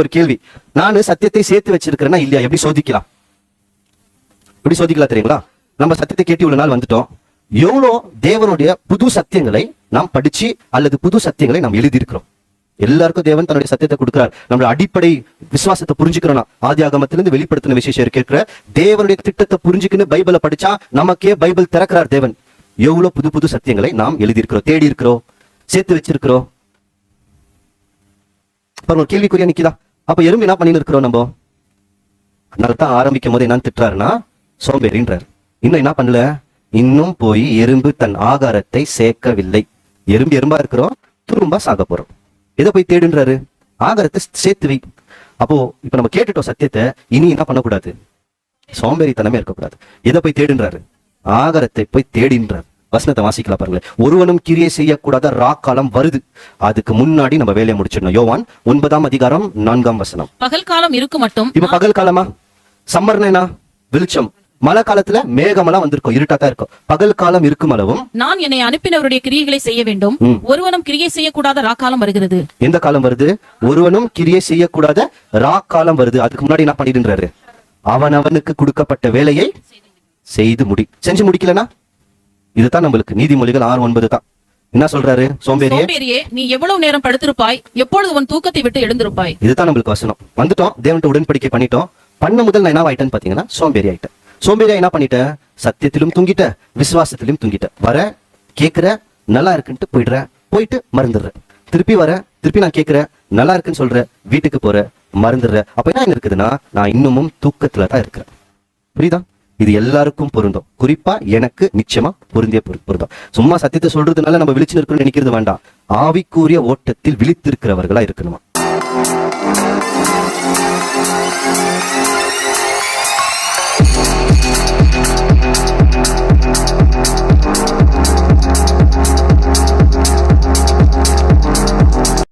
ஒரு கேள்வி, நான் சத்தியத்தை சேர்த்து வச்சிருக்கிறேன்னா இல்லையா? எப்படி சோதிக்கலாம்? எப்படி சோதிக்கலாம் தெரியுங்களா? நம்ம சத்தியத்தை கேட்டு இவ்வளவு நாள் வந்துட்டோம். எவ்வளோ தேவனுடைய புது சத்தியங்களை நாம் படிச்சு அல்லது புது சத்தியங்களை நாம் எழுதியிருக்கிறோம். எல்லாருக்கும் தேவன் தன்னுடைய சத்தியத்தை கொடுக்கிறார். நம்மளோட அடிப்படை விசுவாசத்தை புரிஞ்சுக்கிறோம். ஆதி ஆகமத்திலிருந்து வெளிப்படுத்தின விசேஷம் இருக்கிற தேவனுடைய திட்டத்தை புரிஞ்சுக்கின்னு பைபிளை படிச்சா நமக்கே பைபிள் திறக்கிறார் தேவன். எவ்வளவு புது புது சத்தியங்களை நாம் எழுதியிருக்கிறோம், தேடி இருக்கிறோம், சேர்த்து வச்சிருக்கிறோம். ஒரு கேள்விக்குறியா நிக்குதா? அப்ப எறும்பு என்ன பண்ணிட்டு இருக்கிறோம் நம்ம? அதனாலதான் ஆரம்பிக்கும் போது என்னன்னு திட்டுறாருன்னா சோம்பேறின்றார். இன்னும் என்ன பண்ணல? இன்னும் போய் எறும்பு தன் ஆகாரத்தை சேர்க்கவில்லை. எறும்பா இருக்கிறோம், துரும்பா சாக போறோம். எதை போய் தேடுன்றாரு? ஆகாரத்தை சேர்த்து வை. அப்போ இப்ப நம்ம கேட்டுட்டோம் சத்தியத்தை, இனி என்ன பண்ணக்கூடாது? சோம்பேறித்தனமே இருக்கக்கூடாது. எதை போய் தேடுன்றாரு? ஆகாரத்தை போய் தேடின்றார். வசனத்தை வாசிக்கலாம் பாருங்க. ஒருவனும் கிரியை செய்யக்கூடாத ராக்காலம் வருது, அதுக்கு முன்னாடி நம்ம வேலையை முடிச்சிடணும். யோவான் 9:4 பகல் காலம் இருக்கு மட்டும். இப்ப பகல் காலமா? சம்மர்னா வெளிச்சம், மழை காலத்துல மேகமெல்லாம் வந்திருக்கும், இருட்டா தான் இருக்கும். பகல் காலம் இருக்கும் அளவும் நான் என்னை அனுப்பினவருடைய கிரியைகளை செய்ய வேண்டும். ஒருவனும் கிரியை செய்யக்கூடாத ராக்காலம் வருகிறது. எந்த காலம் வருது? ஒருவனும் கிரியை செய்யக்கூடாத ராக்காலம் வருது. அதுக்கு முன்னாடி என்ன பண்ணிடுறாரு? அவனுக்கு கொடுக்கப்பட்ட வேலையை செய்து செஞ்சு முடிக்கலனா? இதுதான் நம்மளுக்கு நீதிமொழிகள் 6:9 தான். என்ன சொல்றாரு? சோம்பேறியே, நீ எவ்வளவு நேரம் படுத்திருப்பாய், எப்பொழுது உன் தூக்கத்தை விட்டு எழுந்திருப்பாய். இதுதான் நம்மளுக்கு வசனம். வந்துட்டோம், தேவன்கிட்ட உடன்படிக்கை பண்ணிட்டோம். பண்ண முதல் நான் என்ன ஆயிட்டேன்னு பாத்தீங்கன்னா சோம்பேறி ஆயிட்டேன். சோம்பேறியா என்ன பண்ணிட்டேன்? சத்தியத்திலும் தூங்கிட்ட, விசுவாசத்திலும் தூங்கிட்ட. வர கேட்கிற நல்லா இருக்குன்ட்டு போயிட்டு மறந்துடுற. திருப்பி நான் கேட்கிற நல்லா இருக்குன்னு சொல்ற, வீட்டுக்கு போற, மறந்துடுற. அப்ப என்ன இருக்குதுன்னா நான் இன்னமும் தூக்கத்துல தான் இருக்கிறேன். புரியுதா? இது எல்லாருக்கும் பொருந்தும். குறிப்பா எனக்கு நிச்சயமா பொருந்தும். சும்மா சத்தியத்தை சொல்றதுனால நம்ம விழிச்சு இருக்கணும்னு நினைக்கிறது வேண்டாம். ஆவிக்குரிய ஓட்டத்தில் விழித்திருக்கிறவர்களா இருக்கணுமா.